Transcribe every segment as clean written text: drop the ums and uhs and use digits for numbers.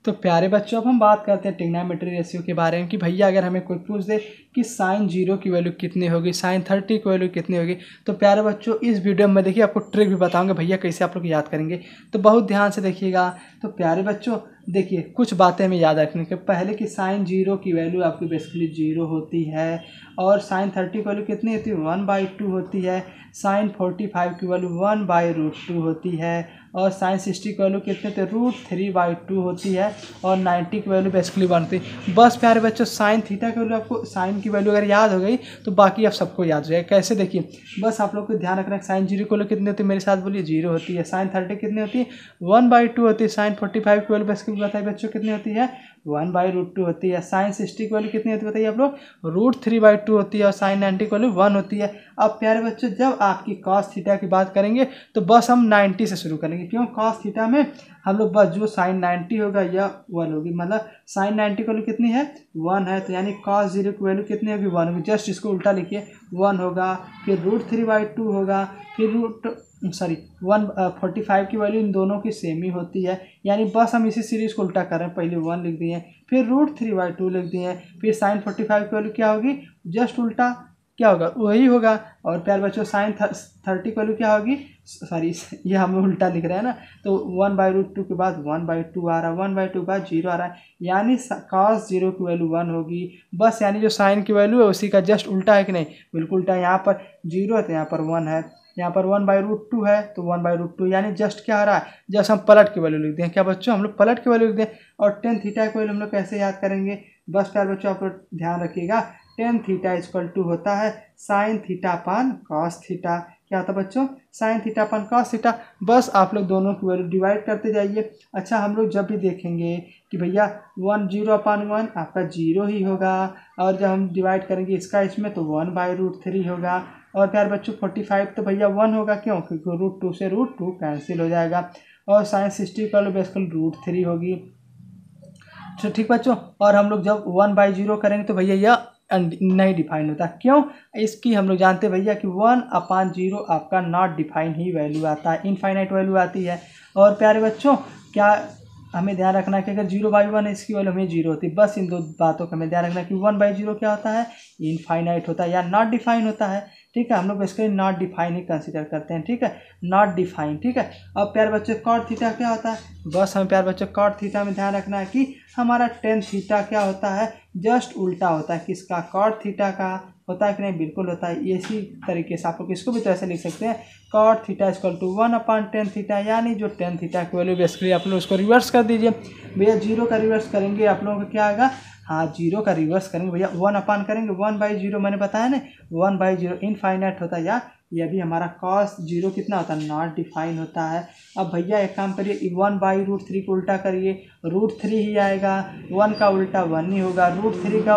तो प्यारे बच्चों अब हम बात करते हैं ट्रिग्नोमेट्री रेशियो के बारे में कि भैया अगर हमें कोई पूछ दे कि साइन 0 की वैल्यू कितनी होगी, साइन 30 की वैल्यू कितनी होगी, तो प्यारे बच्चों इस वीडियो में देखिए आपको ट्रिक भी बताऊंगा भैया कैसे आप लोग याद करेंगे। तो बहुत ध्यान से देखिएगा। तो प्यारे बच्चों देखिए कुछ बातें हमें याद रखने के पहले कि साइन 0 की वैल्यू आपकी बेसिकली 0 होती है और साइन 30 की वैल्यू कितनी होती है 1/2 होती है। साइन 45 की वैल्यू 1/√2 होती है और साइन 60 की वैल्यू कितने थे √3/2 होती है और 90 की वैल्यू बेसिकली 1 थी। बस प्यारे बच्चों साइन थीटा की वैल्यू आपको साइन की वैल्यू अगर याद हो गई तो बाकी आप सबको याद हो जाएगा। कैसे देखिए बस आप लोग को ध्यान रखना साइन 0 की वैल्यू कितनी होती है मेरे साथ बोलिए 0 होती है। साइन 30 कितनी होती है 1/2 होती है। साइन 45 की वैल्यू बेसिकली बताइए बच्चों कितनी होती है 1/√2 होती है। साइन 60 की वैल्यू कितनी होती है बताइए आप लोग √3/2 होती है और साइन 90 की वैल्यू 1 होती है। अब प्यारे बच्चों जब आपकी कॉस थीटा की बात करेंगे तो बस हम 90 से शुरू करेंगे। क्यों कॉस थीटा में हम लोग बस जो साइन 90 होगा या 1 होगी, मतलब साइन 90 की वैल्यू कितनी है 1 है, तो यानी कॉस 0 की वैल्यू कितनी होगी 1 होगी। जस्ट इसको उल्टा लिखिए 1 होगा, फिर √3/2 होगा, फिर 145 की वैल्यू इन दोनों की सेम ही होती है, यानी बस हम इसी सीरीज को उल्टा कर रहे हैं। पहले 1 लिख दिए, फिर √3/2 लिख दिए, फिर साइन 45 की वैल्यू क्या होगी जस्ट उल्टा क्या होगा वही होगा। और प्यार बच्चों साइन 30 की वैल्यू क्या होगी, सॉरी ये हम उल्टा लिख रहे हैं ना, तो 1/√2 के बाद 1/2 आ रहा है, 1/2 के बाद 0 आ रहा है, यानी cos 0 की वैल्यू 1 होगी। बस यानी जो साइन की वैल्यू है उसी का जस्ट उल्टा है कि नहीं, बिल्कुल उल्टा। यहाँ पर 0 है तो यहाँ पर 1 है, यहाँ पर 1/√2 है तो 1/√2, यानी जस्ट क्या आ रहा है जस्ट हम पलट की वैल्यू लिख दें। क्या बच्चों हम लोग पलट की वैल्यू लिख दें। और टेन थीटा की वैल्यू हम लोग कैसे याद करेंगे, बस प्यार बच्चों आप लोग ध्यान रखिएगा टेन थीटा इक्वल टू होता है sine theta upon cos theta. क्या होता है बच्चों sign theta upon cos theta. बस आप लोग दोनों की वैल्यू डिवाइड करते जाइए। अच्छा हम लोग जब भी देखेंगे कि भैया 0/1 आपका 0 ही होगा, और जब हम डिवाइड करेंगे इसका इसमें तो 1/√3 होगा। और प्यार बच्चों 45 तो भैया 1 होगा, क्यों क्योंकि √2 से √2 कैंसिल हो जाएगा, और साइन 60 का बेसिकली √3 होगी। तो ठीक बच्चों, और हम लोग जब 1/0 करेंगे तो भैया यह नहीं डिफाइन होता। क्यों, इसकी हम लोग जानते हैं भैया कि 1/0 आपका नॉट डिफाइन ही वैल्यू आता है, इनफाइनाइट वैल्यू आती है। और प्यारे बच्चों क्या हमें ध्यान रखना है कि अगर 0/1 है इसकी वैल्यू हमें 0 होती है। बस इन दो बातों का हमें ध्यान रखना है कि 1/0 क्या होता है इनफाइनाइट होता है या नॉट डिफाइन होता है। ठीक है, हम लोग basically not define he consider करते हैं। ठीक है, नॉट डिफाइन। ठीक है, अब प्यारे बच्चे कॉट थीटा क्या होता है, बस हमें प्यारे बच्चे कॉट थीटा में ध्यान रखना है कि हमारा टेन थीटा क्या होता है जस्ट उल्टा होता है किसका कॉट थीटा का, होता है कि नहीं, बिल्कुल होता है। इसी तरीके से आप लोग इसको भी तो ऐसे लिख सकते हैं cot theta equal to 1/10 theta, यानी जो टेन थीटा की वैल्यू बेसिकली आप लोग उसको रिवर्स कर दीजिए। भैया 0 का रिवर्स करेंगे आप लोगों का क्या आएगा, हाँ 0 का रिवर्स करेंगे भैया 1 करेंगे 1/0, मैंने बताया ना 1/0 इनफाइनाइट होता है, या ये भी हमारा कॉस 0 कितना होता है नॉट डिफाइन होता है। अब भैया एक काम करिए 1/√3 को उल्टा करिए, √3 ही आएगा, 1 का उल्टा 1 ही होगा, √3 का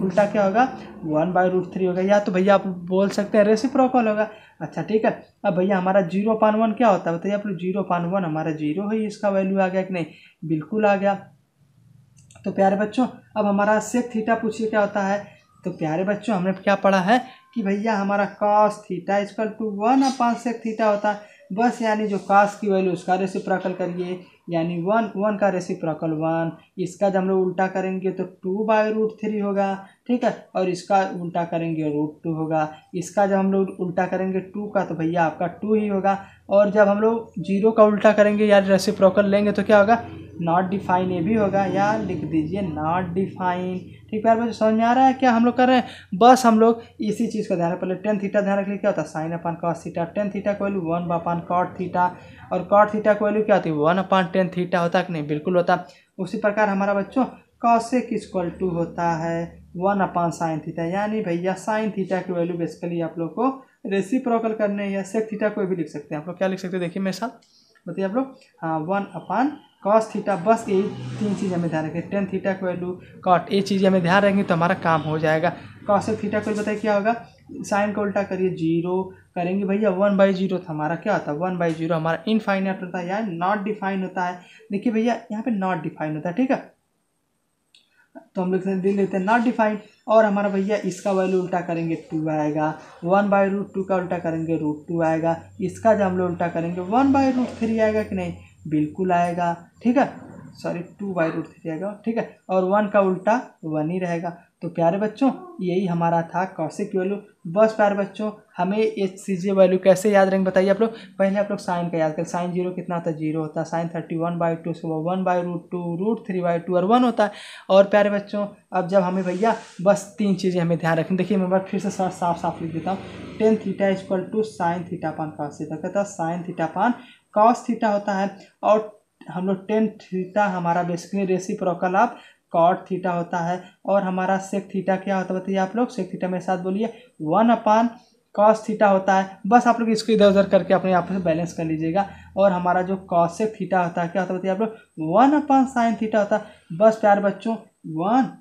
उल्टा क्या होगा 1/√3 होगा, या तो भैया आप बोल सकते हैं रेसिप्रोकल होगा। अच्छा ठीक है, अब भैया हमारा 0/1 क्या होता है बताइए आप लोग, 0/1 हमारा 0 ही इसका वैल्यू आ गया कि नहीं, बिल्कुल आ गया। तो प्यारे बच्चों अब हमारा सेक थीटा पूछिए क्या होता है। तो प्यारे बच्चों हमने क्या पढ़ा है कि भैया हमारा कॉस थीटा इक्वल टू 1/सेक थीटा होता है। बस यानी जो कॉस की वैल्यू उसका रेसिप्रोकल करिए, यानी 1 का रेसिप्रोकल 1, इसका जब हम लोग उल्टा करेंगे तो 2/√3 होगा। ठीक है, और इसका उल्टा करेंगे √2 होगा, इसका जब हम लोग उल्टा करेंगे 2 का तो भैया आपका 2 ही होगा, और जब हम लोग 0 का उल्टा करेंगे या रेसिप्रोकल लेंगे तो क्या होगा नॉट डिफाइन, ये भी होगा, या लिख दीजिए नॉट डिफाइन। ठीक है बच्चों समझ में आ रहा है क्या हम लोग कर रहे हैं, बस हम लोग इसी चीज़ का ध्यान रखें। पहले टेन थीटा ध्यान रखिए क्या होता है sine upon cos theta, tan theta को वैल्यू 1/कॉट थीटा, और कॉट थीटा को वैल्यू क्या होती है 1/10 थीटा होता है कि नहीं, बिल्कुल होता। उसी प्रकार हमारा बच्चों कॉसेक इक्वल टू होता है 1/साइन थीटा, यानी भैया साइन थीटा की वैल्यू बेसिकली आप लोग को रेसिप्रोकल करने या सेक थीटा कोई भी लिख सकते हैं। आप लोग क्या लिख सकते हैं देखिए मेरे साथ बताइए आप लोग, हाँ 1/कॉस थीटा। बस यही तीन चीज़ हमें ध्यान रखें, टेन थीटा की वैल्यू कॉट, ये चीज़ें हमें ध्यान रखेंगे तो हमारा काम हो जाएगा। कॉसेक थीटा को बताइए क्या होगा, साइन को उल्टा करिए 0 करेंगे भैया 1/0 था हमारा क्या होता है 1/0 हमारा इनफाइनाइट होता है या नॉट डिफाइन होता है। देखिए भैया यहाँ पे नॉट डिफाइन होता है। ठीक है, तो हम लोग दिल लेते हैं नॉट डिफाइन, और हमारा भैया इसका वैल्यू उल्टा करेंगे 2 आएगा, 1/√2 का उल्टा करेंगे √2 आएगा, इसका जब हम लोग उल्टा करेंगे 1/√3 आएगा कि नहीं, बिल्कुल आएगा। ठीक है, सॉरी 2/√3 आएगा, ठीक है, और 1 का उल्टा 1 ही रहेगा। तो प्यारे बच्चों यही हमारा था कॉसेक वैल्यू। बस प्यारे बच्चों हमें ये चीज़ें वैल्यू कैसे याद रहेंगे बताइए आप लोग। पहले आप लोग साइन का याद करें, साइन 0 कितना होता है, 0 होता है। साइन 31/2 से वो 1/√2 √3/2 और 1 होता है। और प्यारे बच्चों अब जब हमें भैया बस 3 चीज़ें हमें ध्यान रखें। देखिए मैं बार फिर से साफ साफ लिख देता हूँ। Tan theta equal to sine theta upon cos theta, कहता है sine theta upon cos theta होता है। और हम लोग टेन थीटा हमारा basically reciprocal of cot theta होता है। और हमारा सेक थीटा क्या होता है बताइए आप लोग, सेक थीटा मेरे साथ बोलिए, 1 कॉस थीटा होता है। बस आप लोग इसको इधर उधर करके अपने आप से बैलेंस कर लीजिएगा। और हमारा जो कॉसेक थीटा होता है क्या होता है बताइए आप लोग, 1/sin थीटा होता है। बस प्यारे बच्चों 1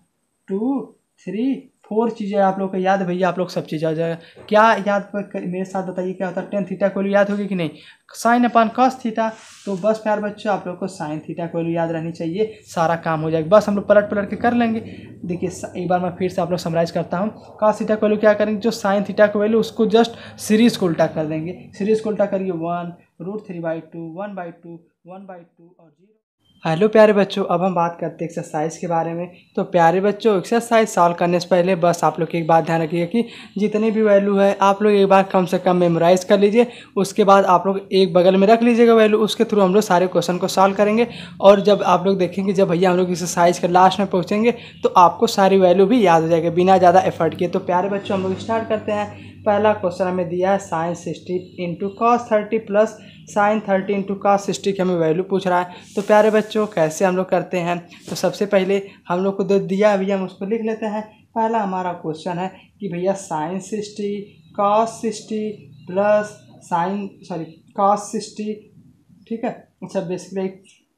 2 3 4 चीज़ें आप लोग को याद है भैया, आप लोग सब चीज़ आ जाएगा। क्या याद मेरे साथ बताइए क्या होता है, टेन थीटा को याद होगी कि नहीं, साइन अपान कॉस थीटा। तो बस प्यार बच्चों आप लोग को साइन थीटा को याद रहनी चाहिए, सारा काम हो जाएगा। बस हम लोग पलट पलट के कर लेंगे। देखिए एक बार मैं फिर से आप लोग समराइज करता हूँ। कॉस थीटा को वैल्यू क्या करेंगे, जो साइन थीटा को वैल्यू उसको जस्ट सीरीज को उल्टा कर देंगे। सीरीज को उल्टा करिए 1 √3/2 1/2 1/2 और 0। हेलो प्यारे बच्चों, अब हम बात करते हैं एक्सरसाइज के बारे में। तो प्यारे बच्चों एक्सरसाइज सॉल्व करने से पहले बस आप लोग की एक बात ध्यान रखिए कि जितनी भी वैल्यू है आप लोग एक बार कम से कम मेमोराइज कर लीजिए। उसके बाद आप लोग एक बगल में रख लीजिएगा वैल्यू, उसके थ्रू हम लोग सारे क्वेश्चन को सॉल्व करेंगे। और जब आप लोग देखेंगे, जब भैया हम लोग एक्सरसाइज के लास्ट में पहुँचेंगे तो आपको सारी वैल्यू भी याद हो जाएगी बिना ज़्यादा एफर्ट किए। तो प्यारे बच्चों हम लोग स्टार्ट करते हैं। पहला क्वेश्चन हमें दिया है sine 60 into cos 30 plus sine 30 into cos 60 की हमें वैल्यू पूछ रहा है। तो प्यारे बच्चों कैसे हम लोग करते हैं, तो सबसे पहले हम लोग को जो दिया है भैया हम उसको लिख लेते हैं। पहला हमारा क्वेश्चन है कि भैया साइन 60 कॉस 60 प्लस कॉस 60, ठीक है, अच्छा बेसिकली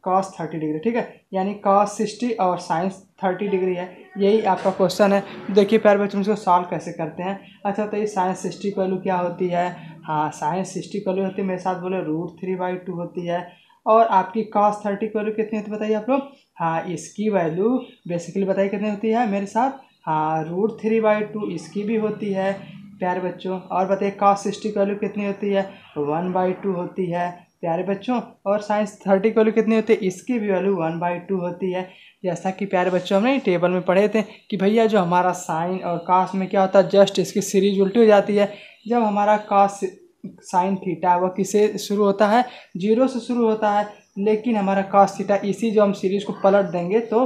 कॉस 30 डिग्री, ठीक है, यानी कॉस 60 और साइन 30 डिग्री है। यही आपका क्वेश्चन है। देखिए प्यारे बच्चों इसको सॉल्व कैसे करते हैं। अच्छा तो ये साइन 60 की वैल्यू क्या होती है, हाँ साइन 60 की वैल्यू होती है, मेरे साथ बोले √3/2 होती है। और आपकी कॉस 30 की वैल्यू कितनी होती है बताइए आप लोग, हाँ इसकी वैल्यू बेसिकली बताइए कितनी होती है मेरे साथ, हाँ √3/2 इसकी भी होती है प्यारे बच्चों। और बताइए कॉस 60 की वैल्यू कितनी होती है, 1/2 होती है प्यारे बच्चों। और साइन 30 की वैल्यू कितनी होती है, इसकी भी वैल्यू 1/2 होती है। जैसा कि प्यारे बच्चों हमने टेबल में पढ़े थे कि भैया जो हमारा साइन और कॉस में क्या होता है, जस्ट इसकी सीरीज उल्टी हो जाती है। जब हमारा कॉस साइन थीटा वह किससे शुरू होता है, 0 से शुरू होता है। लेकिन हमारा कॉस थीटा इसी जो हम सीरीज को पलट देंगे तो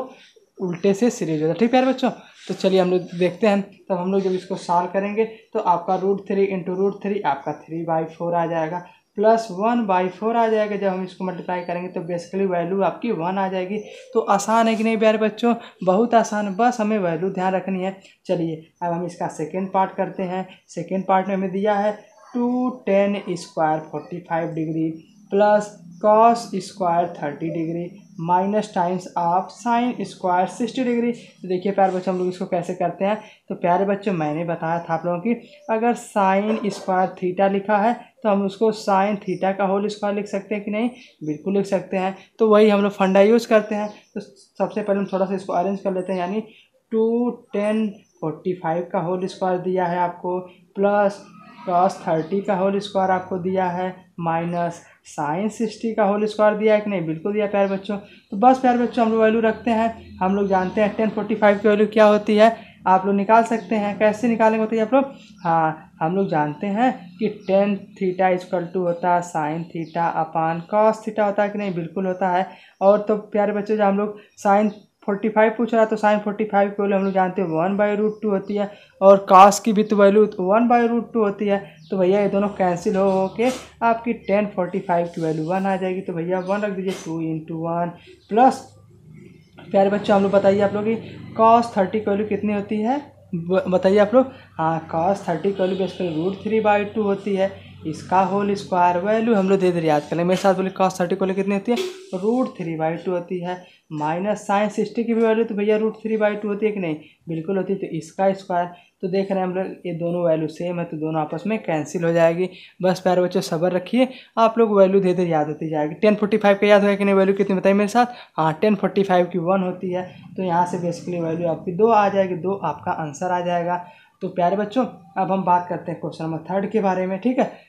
उल्टे से सीरीज होता है, ठीक है प्यारे बच्चों। तो चलिए हम लोग देखते हैं। तब हम लोग जब इसको सॉल्व करेंगे तो आपका √3 इंटू √3 आपका 3/4 आ जाएगा, प्लस 1/4 आ जाएगा। जब हम इसको मल्टीप्लाई करेंगे तो बेसिकली वैल्यू आपकी 1 आ जाएगी। तो आसान है कि नहीं प्यारे बच्चों, बहुत आसान, बस हमें वैल्यू ध्यान रखनी है। चलिए अब हम इसका सेकेंड पार्ट करते हैं। सेकेंड पार्ट में हमें दिया है 2tan square 45 degree plus cos square 30 degree minus times of sine square 60 degree. तो देखिए प्यारे बच्चों हम लोग इसको कैसे करते हैं। तो प्यारे बच्चों मैंने बताया था आप लोगों की, अगर साइन स्क्वायर थीटा लिखा है तो हम उसको साइन थीटा का होल स्क्वायर लिख सकते हैं कि नहीं, बिल्कुल लिख सकते हैं। तो वही हम लोग फंडा यूज़ करते हैं। तो सबसे पहले हम थोड़ा सा इसको अरेंज कर लेते हैं, यानी 2tan 45 का होल स्क्वायर दिया है आपको, प्लस कॉस 30 का होल स्क्वायर आपको दिया है, माइनस साइन 60 का होल स्क्वायर दिया है कि नहीं, बिल्कुल दिया प्यारे बच्चों। तो बस प्यारे बच्चों हम लोग वैल्यू रखते हैं। हम लोग जानते हैं tan 45 की वैल्यू क्या होती है, आप लोग निकाल सकते हैं। कैसे निकालेंगे बताइए आप लोग, हाँ हम लोग जानते हैं कि tan थीटा इक्वल टू होता है sine theta upon cos theta होता है कि नहीं, बिल्कुल होता है। और तो प्यारे बच्चों जब हम लोग साइन 45 पूछ रहा है तो साइन 45 की वैल्यू हम लोग जानते हैं 1/√2 होती है, और कॉस की भी तो वैल्यू 1/√2 होती है। तो भैया ये दोनों कैंसिल हो के आपकी tan 45 की वैल्यू 1 आ जाएगी। तो भैया 1 रख दीजिए, 2 × 1 प्लस प्यारे बच्चों हम लोग बताइए आप लोग की कॉस 30 की वैल्यू कितनी होती है, बताइए आप लोग, हाँ कॉस 30 की वैल्यू बेसिकली √3/2 होती है। इसका होल स्क्वायर वैल्यू हम लोग दे याद करें, मेरे साथ बोले कॉस 30 की वैल्यू कितनी होती है, √3/2 होती है, माइनस साइन 60 की भी वैल्यू तो भैया √3/2 होती है कि नहीं, बिल्कुल होती है। तो इसका स्क्वायर, तो देख रहे हैं हम लोग ये दोनों वैल्यू सेम है तो दोनों आपस में कैंसिल हो जाएगी। बस प्यारे बच्चों सब्र रखिए, आप लोग वैल्यू दे याद होती जाएगी। tan 45 का याद होगा कि नहीं, वैल्यू कितनी बताइए मेरे साथ, हाँ tan 45 की 1 होती है। तो यहाँ से बेसिकली वैल्यू आपकी 2 आ जाएगी, 2 आपका आंसर आ जाएगा। तो प्यारे बच्चों अब हम बात करते हैं क्वेश्चन नंबर 3 के बारे में, ठीक है।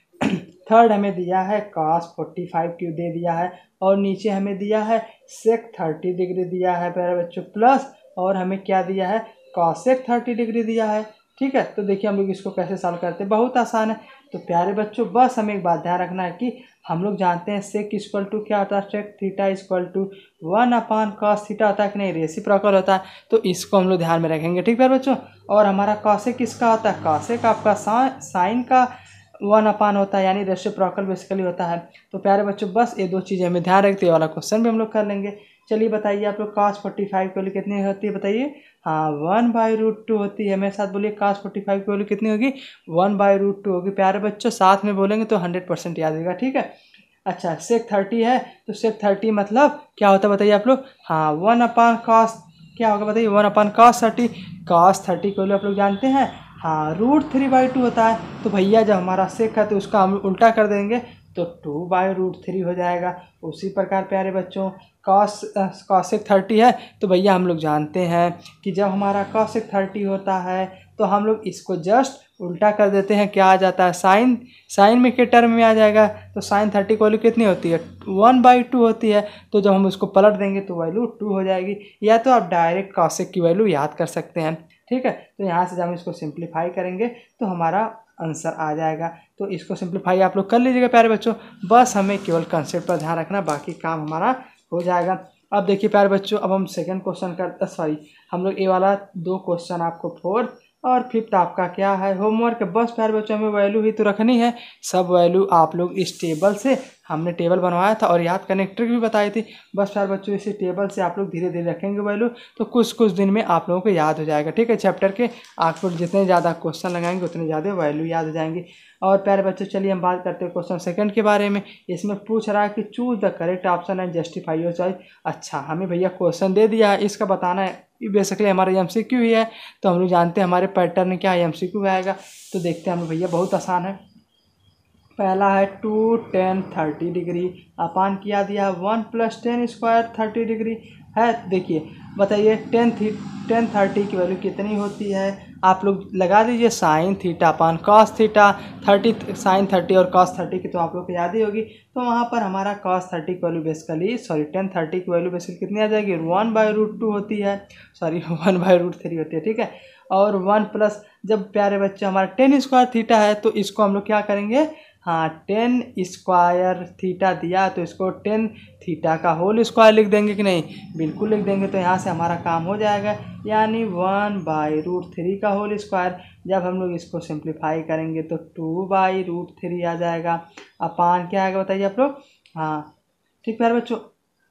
थर्ड हमें दिया है cos 45 दे दिया है, और नीचे हमें दिया है sec 30 डिग्री दिया है प्यारे बच्चों, प्लस और हमें क्या दिया है cosec 30 डिग्री दिया है। ठीक है, तो देखिए हम लोग इसको कैसे सॉल्व करते हैं, बहुत आसान है। तो प्यारे बच्चों बस हमें एक बात ध्यान रखना है कि हम लोग जानते हैं सेक इक्वल टू क्या होता है, sec theta equal to 1/cos theta होता है कि नहीं, रेसिप्रोकल होता है। तो इसको हम लोग ध्यान में रखेंगे। ठीक है बच्चों, और हमारा कॉसेक किसका होता है, कॉसेक आपका साइन का 1/, होता है, यानी रेसिप्रोकल बेसिकली होता है। तो प्यारे बच्चों बस ये दो चीज़ें हमें ध्यान रखते हैं, वाला क्वेश्चन भी हम लोग कर लेंगे। चलिए बताइए आप लोग cos 45 की वैल्यू कितनी होती है, बताइए। हाँ 1/√2 होती है। मेरे साथ बोलिए cos 45 की वैल्यू कितनी होगी, 1/√2 होगी। प्यारे बच्चों साथ में बोलेंगे तो 100% याद रहेगा। ठीक है, अच्छा सेक 30 है, तो सेक 30 मतलब क्या होता है बताइए आप लोग। हाँ 1/cos क्या होगा बताइए, 1/cos 30। cos 30 की वैल्यू आप लोग जानते हैं, हाँ √3/2 होता है। तो भैया जब हमारा सेक है तो उसका हम उल्टा कर देंगे तो 2/√3 हो जाएगा। उसी प्रकार प्यारे बच्चों cosec 30 है, तो भैया हम लोग जानते हैं कि जब हमारा cosec 30 होता है तो हम लोग इसको जस्ट उल्टा कर देते हैं, क्या आ जाता है साइन में के टर्म में आ जाएगा। तो sin 30 की वैल्यू कितनी होती है, 1/2 होती है। तो जब हम उसको पलट देंगे तो वैल्यू 2 हो जाएगी, या तो आप डायरेक्ट cosec की वैल्यू याद कर सकते हैं। ठीक है, तो यहाँ से जब हम इसको सिंप्लीफाई करेंगे तो हमारा आंसर आ जाएगा। तो इसको सिंप्लीफाई आप लोग कर लीजिएगा प्यारे बच्चों, बस हमें केवल कंसेप्ट पर ध्यान रखना, बाकी काम हमारा हो जाएगा। अब देखिए प्यारे बच्चों, अब हम सेकंड क्वेश्चन कर सॉरी हम लोग ये वाला 2 क्वेश्चन आपको फोर्थ और फिफ्थ आपका क्या है होमवर्क। बस प्यारे बच्चों हमें वैल्यू ही तो रखनी है, सब वैल्यू आप लोग इस टेबल से, हमने टेबल बनवाया था और याद करने की ट्रिक भी बताई थी। बस प्यारे बच्चों इसी टेबल से आप लोग धीरे धीरे रखेंगे वैल्यू, तो कुछ दिन में आप लोगों को याद हो जाएगा। ठीक है, चैप्टर के आप लोग जितने ज़्यादा क्वेश्चन लगाएंगे उतने ज़्यादा वैल्यू याद हो जाएंगी। और प्यारे बच्चों चलिए हम बात करते हैं क्वेश्चन सेकंड के बारे में। इसमें पूछ रहा है कि choose the correct option and justify your choice. अच्छा हमें भैया क्वेश्चन दे दिया है, इसका बताना है, बेसिकली हमारा एमसीक्यू ही है। तो हम लोग जानते हैं हमारे पैटर्न क्या है, एमसीक्यू आएगा। तो देखते हैं हम लोग भैया, बहुत आसान है। पहला है 2 10 30 डिग्री अपान किया दिया 1 + 10 स्क्वायर 30 डिग्री है। देखिए बताइए 10 30 की वैल्यू कितनी होती है, आप लोग लगा दीजिए sine theta upon cos theta. 30 sine 30 और कॉस 30 की तो आप लोग को याद ही होगी। तो वहाँ पर हमारा कॉस 30 की वैल्यू बेसिकली 10 30 की वैल्यू बेसिकली कितनी आ जाएगी, 1/√2 होती है, 1/√3 होती है। ठीक है, और 1 प्लस जब प्यारे बच्चे हमारा 10 स्क्वायर थीटा है तो इसको हम लोग क्या करेंगे, हाँ 10 स्क्वायर थीटा दिया तो इसको 10 थीटा का होल स्क्वायर लिख देंगे कि नहीं, बिल्कुल लिख देंगे। तो यहाँ से हमारा काम हो जाएगा, यानी 1/√3 का होल स्क्वायर। जब हम लोग इसको सिंप्लीफाई करेंगे तो 2/√3 आ जाएगा, अपान क्या आएगा बताइए आप लोग। हाँ ठीक प्यारे बच्चों,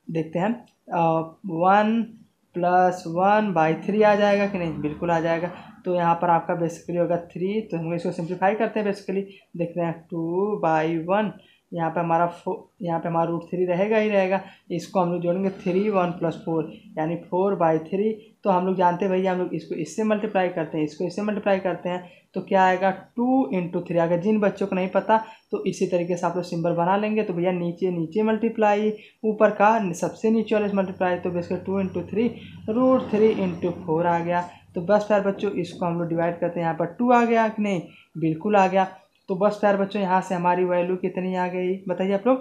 देखते हैं 1 + 1/3 आ जाएगा कि नहीं, बिल्कुल आ जाएगा। तो यहाँ पर आपका बेसिकली होगा 3, तो हम इसको सिंप्लीफाई करते हैं। बेसिकली देखते हैं 2/1, यहाँ पे हमारा √3 रहेगा ही रहेगा। इसको हम लोग जोड़ेंगे 3 1 + 4 यानी 4/3। तो हम लोग जानते हैं भैया, हम लोग इसको इससे मल्टीप्लाई करते हैं, इसको इससे मल्टीप्लाई करते हैं, तो क्या आएगा 2 × 3। अगर जिन बच्चों को नहीं पता तो इसी तरीके से आप लोग सिंबल बना लेंगे। तो भैया नीचे नीचे मल्टीप्लाई, ऊपर का सबसे नीचे वाले से मल्टीप्लाई, तो बेसिकली 2 × 3 √3 × 4 आ गया। तो बस प्यार बच्चों इसको हम लोग डिवाइड करते हैं, यहाँ पर 2 आ गया कि नहीं, बिल्कुल आ गया। तो बस प्यार बच्चों यहाँ से हमारी वैल्यू कितनी आ गई बताइए आप लोग।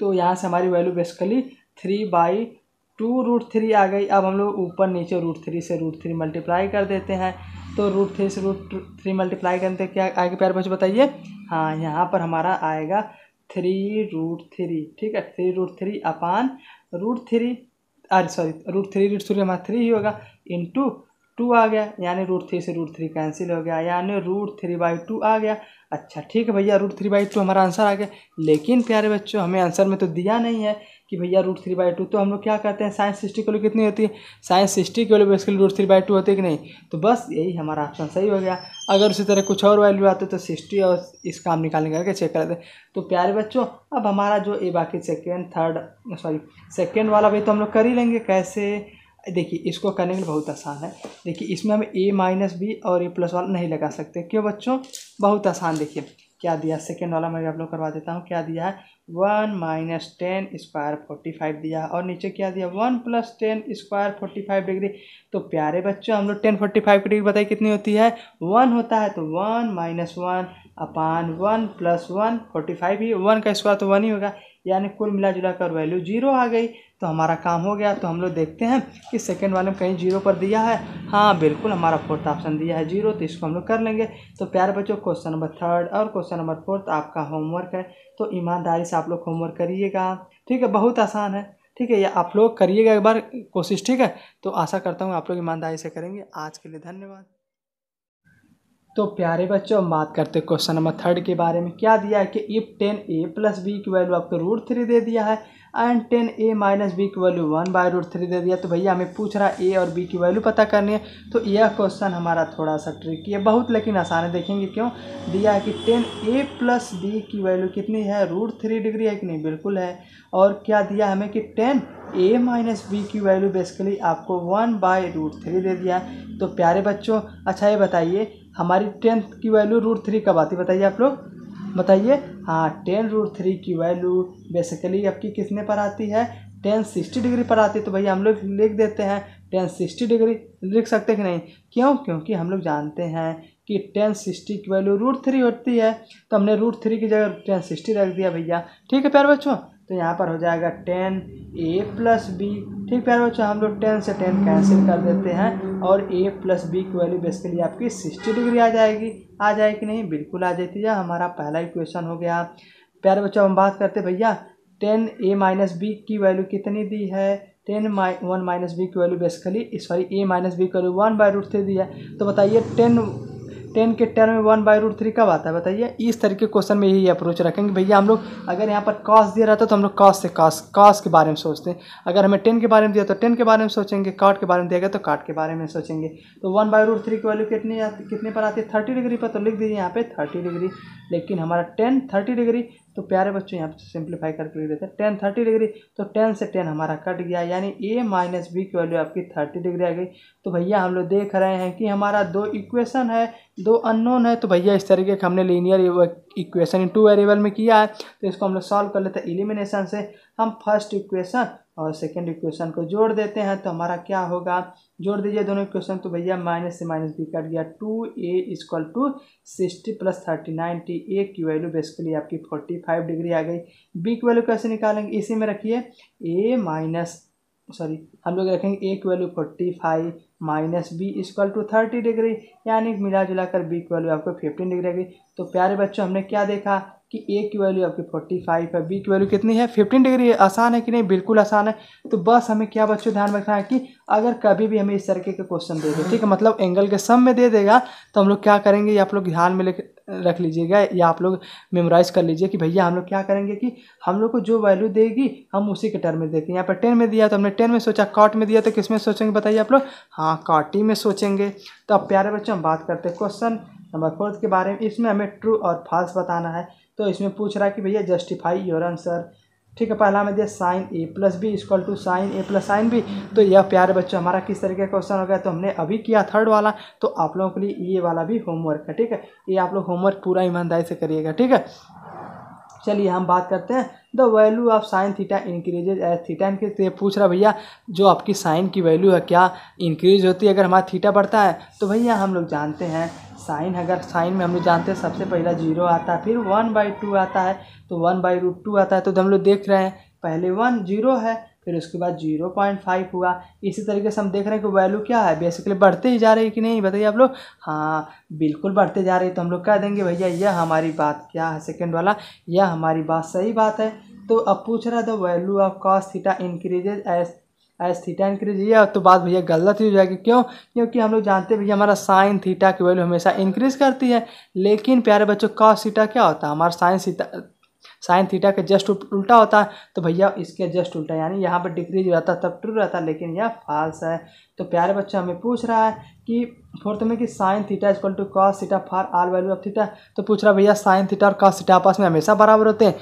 तो यहाँ से हमारी वैल्यू बेसिकली 3/2√3 आ गई। अब हम लोग ऊपर नीचे √3 से √3 मल्टीप्लाई कर देते हैं। तो √3 से √3 मल्टीप्लाई करते क्या आएगा प्यारे बच्चों बताइए। हाँ यहाँ पर हमारा आएगा 3√3। ठीक है, 3√3 अपान √3, अरे सॉरी √3 हमारा 3 ही होगा, इंटू 2 आ गया, यानी √3 से √3 कैंसिल हो गया, यानी √3/2 आ गया। अच्छा ठीक है भैया, √3/2 हमारा आंसर आ गया। लेकिन प्यारे बच्चों हमें आंसर में तो दिया नहीं है कि भैया √3/2। तो हम लोग क्या करते हैं, sin 60 की वैल्यू कितनी होती है, sin 60 की वैल्यू बेसिकली √3/2 होती है कि नहीं। तो बस यही हमारा ऑप्शन सही हो गया। अगर उसी तरह कुछ और वैल्यू आते तो 60 और इस काम निकालने करके चेक कर दें। तो प्यारे बच्चों अब हमारा जो ये बाकी सेकेंड वाला भी तो हम लोग कर ही लेंगे। कैसे, देखिए इसको करने के लिए बहुत आसान है। देखिए इसमें हम a-b और a+1 नहीं लगा सकते, क्यों बच्चों, बहुत आसान। देखिए क्या दिया, सेकेंड वाला मैं आप लोग करवा देता हूँ। क्या दिया है, 1 - 10 स्क्वायर 45 दिया, और नीचे क्या दिया 1 + 10 स्क्वायर 45 डिग्री। तो प्यारे बच्चों हम लोग 10 45 की डिग्री बताइए कितनी होती है, 1 होता है। तो 1 - 1 अपान 1 + 1 45 ही, 1 का स्क्वायर तो 1 ही होगा, यानी कुल मिला जुला कर वैल्यू 0 आ गई। तो हमारा काम हो गया। तो हम लोग देखते हैं कि सेकेंड वाले में कहीं 0 पर दिया है। हाँ बिल्कुल, हमारा फोर्थ ऑप्शन दिया है 0, तो इसको हम लोग कर लेंगे। तो प्यारे बच्चों, क्वेश्चन नंबर 3 और क्वेश्चन नंबर 4 आपका होमवर्क है, तो ईमानदारी से आप लोग होमवर्क करिएगा। ठीक है, बहुत आसान है। ठीक है, ये आप लोग करिएगा एक बार कोशिश। ठीक है, तो आशा करता हूँ आप लोग ईमानदारी से करेंगे। आज के लिए धन्यवाद। तो प्यारे बच्चों, हम बात करते हैं क्वेश्चन नंबर 3 के बारे में। क्या दिया है कि इफ 10a + b की वैल्यू आपको √3 दे दिया है एंड 10a - b की वैल्यू 1/√3 दे दिया। तो भैया हमें पूछ रहा है a और b की वैल्यू पता करनी है। तो यह क्वेश्चन हमारा थोड़ा सा ट्रिकी है, बहुत लेकिन आसान है। देखेंगे क्यों दिया है कि 10a + b की वैल्यू कितनी है, √3 डिग्री है कि नहीं, बिल्कुल है। और क्या दिया हमें कि 10a - b की वैल्यू बेसिकली आपको 1/√3 दे दिया है। तो प्यारे बच्चों, अच्छा ये बताइए हमारी 10 की वैल्यू √3 कब आती है, बताइए आप लोग, बताइए। हाँ, 10 √3 की वैल्यू बेसिकली आपकी कितने पर आती है, 1060 डिग्री पर आती है। तो भैया हम लोग लिख देते हैं 1060 डिग्री, लिख सकते हैं कि नहीं, क्यों, क्योंकि हम लोग जानते हैं कि 1060 की वैल्यू √3 होती है। तो हमने √3 की जगह 1060 रख दिया भैया। ठीक है प्यारे बच्चों, तो यहाँ पर हो जाएगा 10a + b। ठीक प्यारे बच्चों, हम लोग 10 से 10 कैंसिल कर देते हैं और a + b की वैल्यू बेसिकली आपकी 60 डिग्री आ जाएगी। आ जाएगी नहीं, बिल्कुल आ जाती है। हमारा पहला इक्वेशन हो गया। प्यारे बच्चों, हम बात करते हैं भैया 10a - b की वैल्यू कितनी दी है, 1 - b की value basically sorry a - b की वैल्यू 1/√3 दी है। तो बताइए 10 के टर्म में 1/√3 कब आता है, बताइए। इस तरीके क्वेश्चन में यही अप्रोच रखेंगे भैया। हम लोग अगर यहाँ पर कॉस दिया रहता तो हम लोग कॉस के बारे में सोचते हैं। अगर हमें 10 के बारे में दिया तो 10 के बारे में सोचेंगे, कॉट के बारे में दिया गया तो कॉट के बारे में सोचेंगे। तो 1/√3 की वैल्यू कितने पर आती है, 30 डिग्री पर। तो लिख दीजिए यहाँ पे 30 डिग्री। लेकिन हमारा 10 30 डिग्री, तो प्यारे बच्चों यहाँ पे सिंप्लीफाई करके लिख देते हैं 10 30 डिग्री। तो 10 से 10 हमारा कट गया, यानी a - b की वैल्यू आपकी 30 डिग्री आ गई। तो भैया हम लोग देख रहे हैं कि हमारा 2 इक्वेशन है, 2 अननोन है। तो भैया इस तरीके का हमने लीनियर इक्वेशन इन 2 वेरिएबल में किया है। तो इसको हम लोग सॉल्व कर लेते हैं एलिमिनेशन से। हम फर्स्ट इक्वेशन और सेकंड इक्वेशन को जोड़ देते हैं। तो हमारा क्या होगा, जोड़ दीजिए दोनों इक्वेशन। तो भैया माइनस से माइनस b कट गया, 2a = 60 + 39 t। a की वैल्यू बेसिकली आपकी 45 डिग्री आ गई। b की वैल्यू कैसे निकालेंगे, इसी में रखिए हम लोग रखेंगे a की वैल्यू 45 - b = 30 डिग्री, यानी मिला जुला कर b की वैल्यू आपको 15 डिग्री आ गई। तो प्यारे बच्चों, हमने क्या देखा कि a की वैल्यू आपकी 45 है, b की वैल्यू कितनी है, 15 डिग्री है। आसान है कि नहीं, बिल्कुल आसान है। तो बस हमें क्या बच्चों ध्यान रखना है कि अगर कभी भी हमें इस तरीके के क्वेश्चन दे दे, ठीक है, मतलब एंगल के सम में दे देगा, तो हम लोग क्या करेंगे, ये आप लोग ध्यान में रख लीजिएगा या आप लोग मेमोराइज कर लीजिए कि भैया हम लोग क्या करेंगे कि हम लोग को जो वैल्यू देगी हम उसी के टर्म में देखेंगे। यहाँ पर 10 में दिया तो हमने 10 में सोचा, कॉट में दिया तो किस में सोचेंगे, बताइए आप लोग। हाँ, कॉट ही में सोचेंगे। तो अब प्यारे बच्चों, हम बात करते हैं क्वेश्चन नंबर 4 के बारे में। इसमें हमें ट्रू और फॉल्स बताना है। तो इसमें पूछ रहा है कि भैया जस्टिफाई योर आंसर। ठीक है, पहला में दिया sin a + b = sin a + sin b। तो यह प्यारे बच्चों हमारा किस तरीके का क्वेश्चन हो गया, तो हमने अभी किया थर्ड वाला। तो आप लोगों के लिए ये वाला भी होमवर्क है। ठीक है, ये आप लोग होमवर्क पूरा ईमानदारी से करिएगा। ठीक है, चलिए हम बात करते हैं the value of sine theta increases as theta increase. तो ये पूछ रहा भैया जो आपकी साइन की वैल्यू है क्या इंक्रीज होती है अगर हमारा थीटा बढ़ता है। तो भैया हम लोग जानते हैं साइन, अगर साइन में हम लोग जानते हैं सबसे पहला 0 आता है, फिर 1/2 आता है, तो 1/√2 आता है। तो हम लोग देख रहे हैं पहले 1 0 है, फिर उसके बाद 0.5 हुआ। इसी तरीके से हम देख रहे हैं कि वैल्यू क्या है, बेसिकली बढ़ते ही जा रही है कि नहीं, बताइए आप लोग। हाँ बिल्कुल बढ़ते जा रही है। तो हम लोग कह देंगे भैया यह हमारी बात क्या है, सेकंड वाला, यह हमारी बात सही बात है। तो अब पूछ रहा था value of cos theta increases as theta increase, ये तो बात भैया गलत ही हो जाएगी। क्यों, क्योंकि हम लोग जानते हैं भैया हमारा साइन थीटा की वैल्यू हमेशा इंक्रीज करती है। लेकिन प्यारे बच्चों कॉस थीटा क्या होता है, हमारा साइन थीटा के जस्ट उल्टा होता है। तो भैया इसके जस्ट उल्टा, यानी यहाँ पर डिक्रीज रहता है तब ट्रू रहता है, लेकिन यह फॉल्स है। तो प्यारे बच्चों हमें पूछ रहा है कि फोर्थ में कि sine theta = cos theta for all value of theta. तो पूछ रहा भैया साइन थीटा और कॉस थीटा आपस में हमेशा बराबर होते हैं।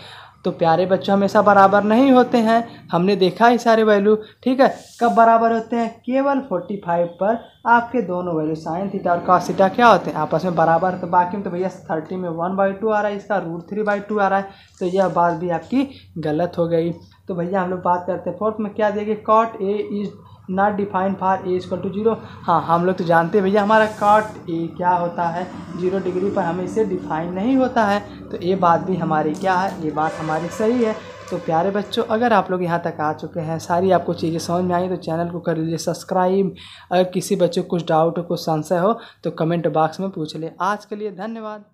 तो प्यारे बच्चों हमेशा बराबर नहीं होते हैं, हमने देखा ही सारे वैल्यू। ठीक है, कब बराबर होते हैं, केवल 45 पर आपके दोनों वैल्यू साइन थीटा और कॉस थीटा क्या होते हैं, आपस में बराबर। तो बाकी में तो भैया 30 में 1/2 आ रहा है, इसका √3/2 आ रहा है। तो यह बात भी आपकी गलत हो गई। तो भैया हम लोग बात करते हैं फोर्थ में क्या दिया गया, cot A not define for A equal to 0। हाँ, हम लोग तो जानते हैं भैया हमारा कॉट ए क्या होता है 0 डिग्री पर हमें इसे डिफाइन नहीं होता है। तो ये बात भी हमारी क्या है, ये बात हमारी सही है। तो प्यारे बच्चों, अगर आप लोग यहाँ तक आ चुके हैं, सारी आपको चीज़ें समझ में आई तो चैनल को कर लीजिए सब्सक्राइब। अगर किसी बच्चे को कुछ डाउट हो, कुछ संशय हो तो कमेंट बॉक्स में पूछ ले। आज के लिए धन्यवाद।